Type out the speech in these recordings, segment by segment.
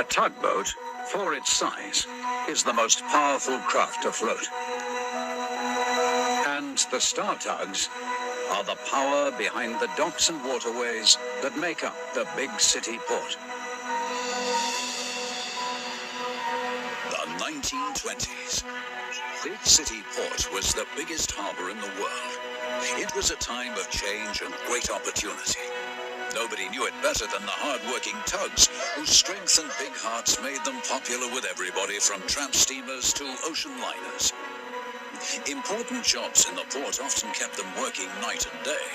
The tugboat, for its size, is the most powerful craft afloat. And the Star Tugs are the power behind the docks and waterways that make up the big city port. The 1920s. Big City Port was the biggest harbor in the world. It was a time of change and great opportunity. Nobody knew it better than the hard-working Tugs, whose strength and big hearts made them popular with everybody from tramp steamers to ocean liners. Important jobs in the port often kept them working night and day.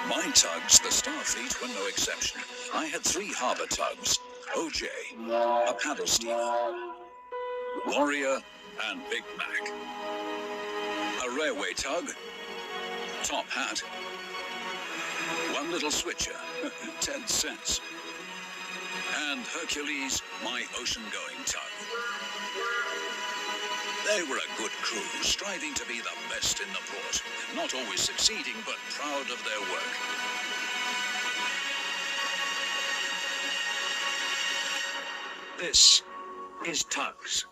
My Tugs, the Starfleet, were no exception. I had 3 harbor tugs, OJ, a paddle steamer, Warrior, and Big Mac. A railway tug, Top Hat, one little switcher, 10 cents, and Hercules, my ocean-going tug. They were a good crew, striving to be the best in the port, not always succeeding, but proud of their work. This is Tugs.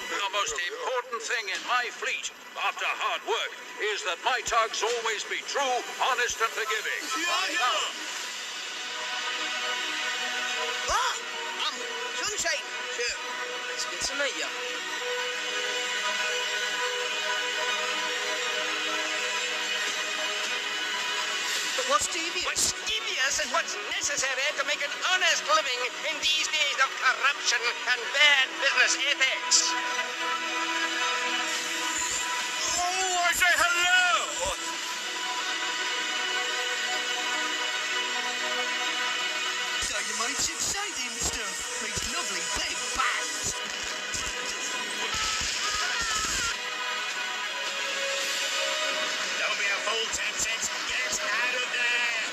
The most important thing in my fleet, after hard work, is that my tugs always be true, honest, and forgiving. Sunshine. Sure. It's good to meet you. But what's devious? What's devious is what's necessary to make an honest living in these days of corruption and bad business ethics. Oh, I say hello! So you might exciting stuff. Makes lovely big bands. Don't be a fool, 10 cents. Get out of there!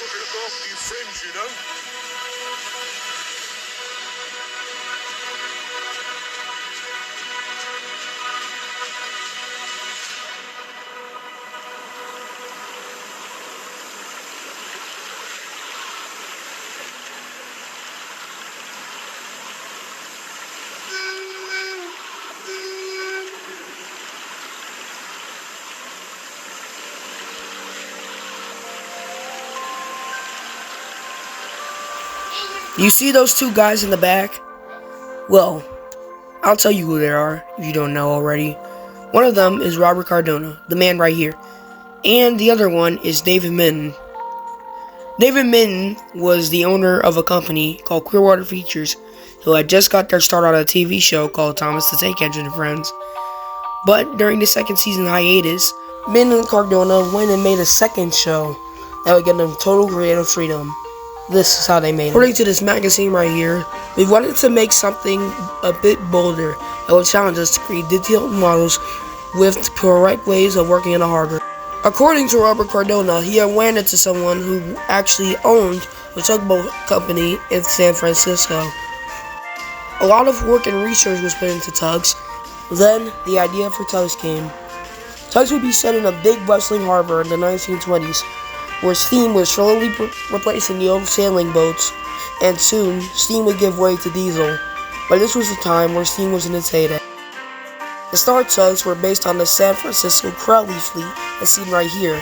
Got to look after your friends, you know. You see those 2 guys in the back? Well, I'll tell you who they are if you don't know already. One of them is Robert Cardona, the man right here. And the other one is David Minton. David Minton was the owner of a company called Clearwater Features, who had just got their start on a TV show called Thomas the Tank Engine and Friends. But during the second season hiatus, Minton and Cardona went and made a second show that would give them total creative freedom. This is how they made it. According to this magazine right here, we wanted to make something a bit bolder that would challenge us to create detailed models with correct ways of working in a harbor. According to Robert Cardona, he had ran into someone who actually owned a tugboat company in San Francisco. A lot of work and research was put into Tugs. Then, the idea for Tugs came. Tugs would be set in a big bustling harbor in the 1920s, where steam was slowly replacing the old sailing boats, and soon, steam would give way to diesel. But this was the time where steam was in its heyday. The Star Tugs were based on the San Francisco Crowley fleet, as seen right here,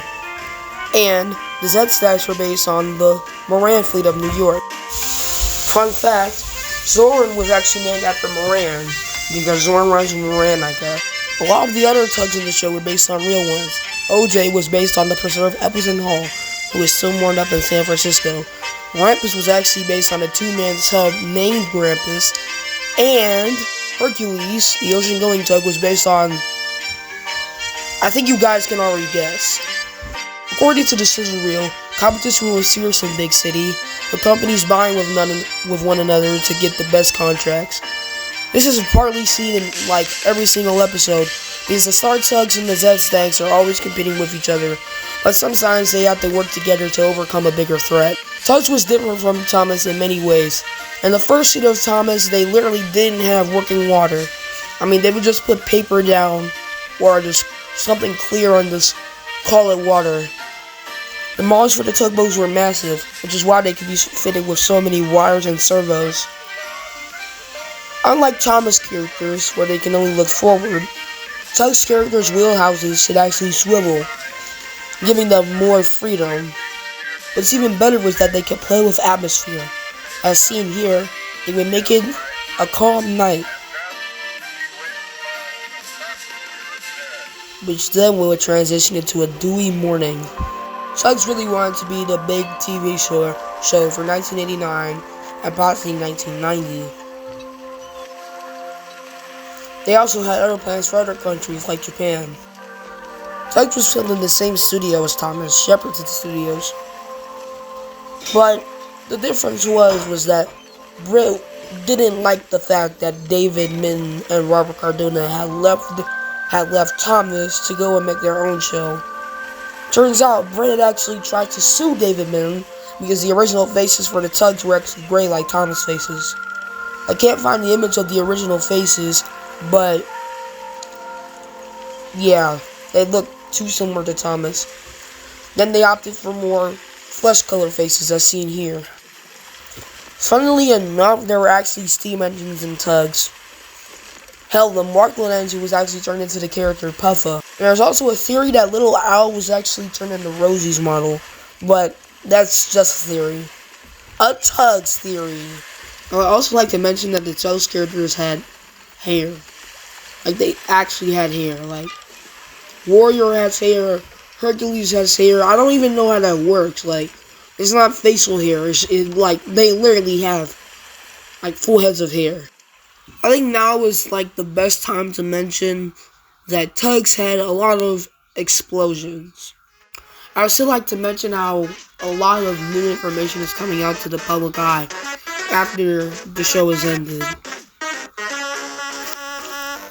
and the Z-Stacks were based on the Moran fleet of New York. Fun fact, Zorn was actually named after Moran, because Zorn rhymes with Moran, I guess. A lot of the other Tugs in the show were based on real ones. OJ was based on the preserved Epperson Hall, who is still moored up in San Francisco. Grampus was actually based on a 2-man tug named Grampus, and Hercules, the ocean-going tug, was based on... I think you guys can already guess. According to the sizzle reel, competition was fierce in Big City, with companies vying with one another to get the best contracts. This is partly seen in like every single episode, because the Star Tugs and the Z-Stacks are always competing with each other, but sometimes they have to work together to overcome a bigger threat. Tugs was different from Thomas in many ways. In the first seat of Thomas, they literally didn't have working water. I mean, they would just put paper down, or just something clear on this call it water. The models for the tugboats were massive, which is why they could be fitted with so many wires and servos. Unlike Thomas' characters, where they can only look forward, Tugs' characters' wheelhouses should actually swivel, giving them more freedom. What's even better was that they could play with atmosphere. As seen here, they would make it a calm night, which then would transition into a dewy morning. Tugs really wanted to be the big TV show for 1989 and possibly 1990. They also had other plans for other countries like Japan. Tugs was filmed in the same studio as Thomas, Shepard's Studios. But the difference was that Britt didn't like the fact that David Min and Robert Cardona had left Thomas to go and make their own show. Turns out Britt had actually tried to sue David Min because the original faces for the Tugs were actually gray like Thomas' faces. I can't find the image of the original faces, but yeah, they look too similar to Thomas. Then they opted for more flesh color faces as seen here. Funnily enough, there were actually steam engines in Tugs. Hell, the Mark 1 engine was actually turned into the character Puffa. And there's also a theory that Little Al was actually turned into Rosie's model, but that's just a theory. A Tugs theory. I would also like to mention that the Tugs characters had hair. Like, they actually had hair. Like, Warrior has hair, Hercules has hair. I don't even know how that works. Like, it's not facial hair. It's like, they literally have, like, full heads of hair. I think now is, like, the best time to mention that Tugs had a lot of explosions. I would still like to mention how a lot of new information is coming out to the public eye after the show has ended.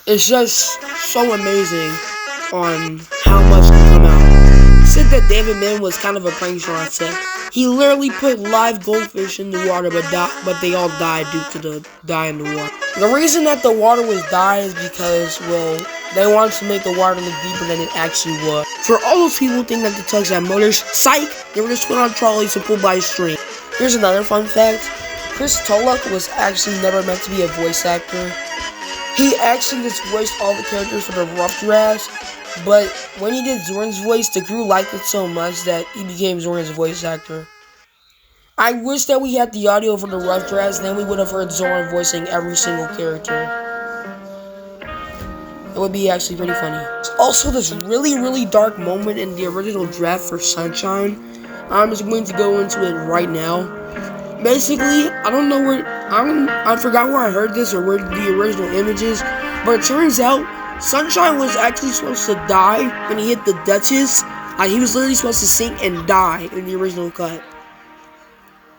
It's just so amazing on how much can come out. Said that David Min was kind of a prankster on set. He literally put live goldfish in the water, but they all died due to the dye in the water. The reason that the water was dyed is because, well, they wanted to make the water look deeper than it actually was. For all those people who think that the Tugs had motors, psych! They were just put on trolleys and pulled by a string. Here's another fun fact. Chris Tulloch was actually never meant to be a voice actor. He actually just voiced all the characters for the Rough Drafts, but when he did Zoran's voice, the crew liked it so much that he became Zoran's voice actor. I wish that we had the audio for the Rough Drafts, then we would have heard Zoran voicing every single character. It would be actually pretty funny. There's also this really dark moment in the original draft for Sunshine. I'm just going to go into it right now. Basically, I forgot where I heard this or where the original image is, but it turns out Sunshine was actually supposed to die when he hit the Duchess. He was literally supposed to sink and die in the original cut.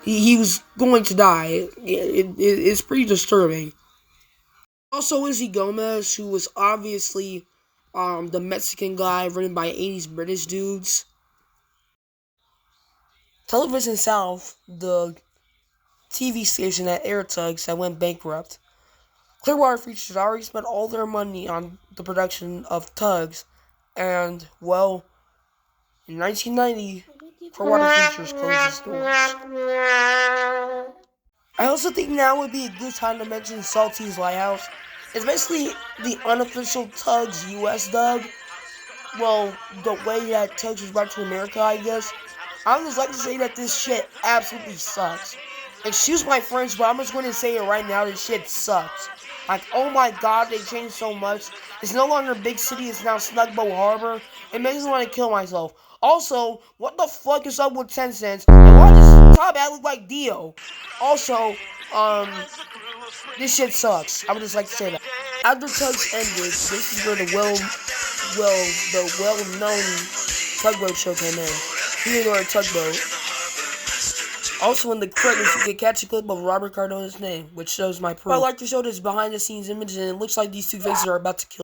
He was going to die. It's pretty disturbing. Also, Izzy Gomez, who was obviously the Mexican guy written by 80s British dudes. Television South, the TV station that aired Tugs, that went bankrupt. Clearwater Features had already spent all their money on the production of Tugs, and, well, in 1990, Clearwater Features closed its doors. I also think now would be a good time to mention Salty's Lighthouse. It's basically the unofficial Tugs US dub. Well, the way that Tugs was brought to America, I guess. I would just like to say that this shit absolutely sucks. Excuse my French, but I'm just going to say it right now, this shit sucks. Like, oh my god, they changed so much. It's no longer Big City, it's now Snugboat Harbor. It makes me want to kill myself. Also, what the fuck is up with 10 cents? And why does Top Hat look like Dio? Also, this shit sucks. I would just like to say that. After Tugs ended, this is where the well-known tugboat show came in. Theodore Tugboat. Also in the credits, you can catch a clip of Robert Cardona's name, which shows my proof. I like to show this behind-the-scenes image, and it looks like these two faces are about to kill.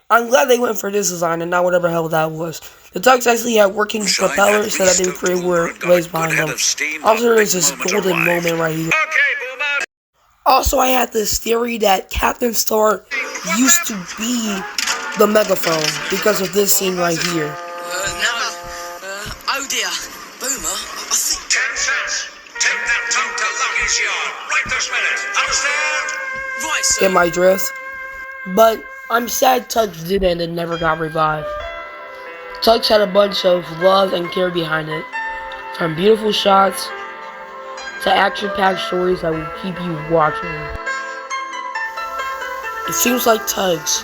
I'm glad they went for this design and not whatever the hell that was. The Tugs actually had working propellers so that they would create waves behind them. Also, there's this golden moment right here. Also, I had this theory that Captain Star used to be the megaphone because of this scene right here. this yard, right this minute. Understand? Right, sir. Get my drift? But I'm sad Tugs did end and never got revived. Tugs had a bunch of love and care behind it. From beautiful shots to action-packed stories that will keep you watching. It seems like Tugs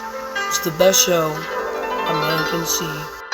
is the best show a man can see.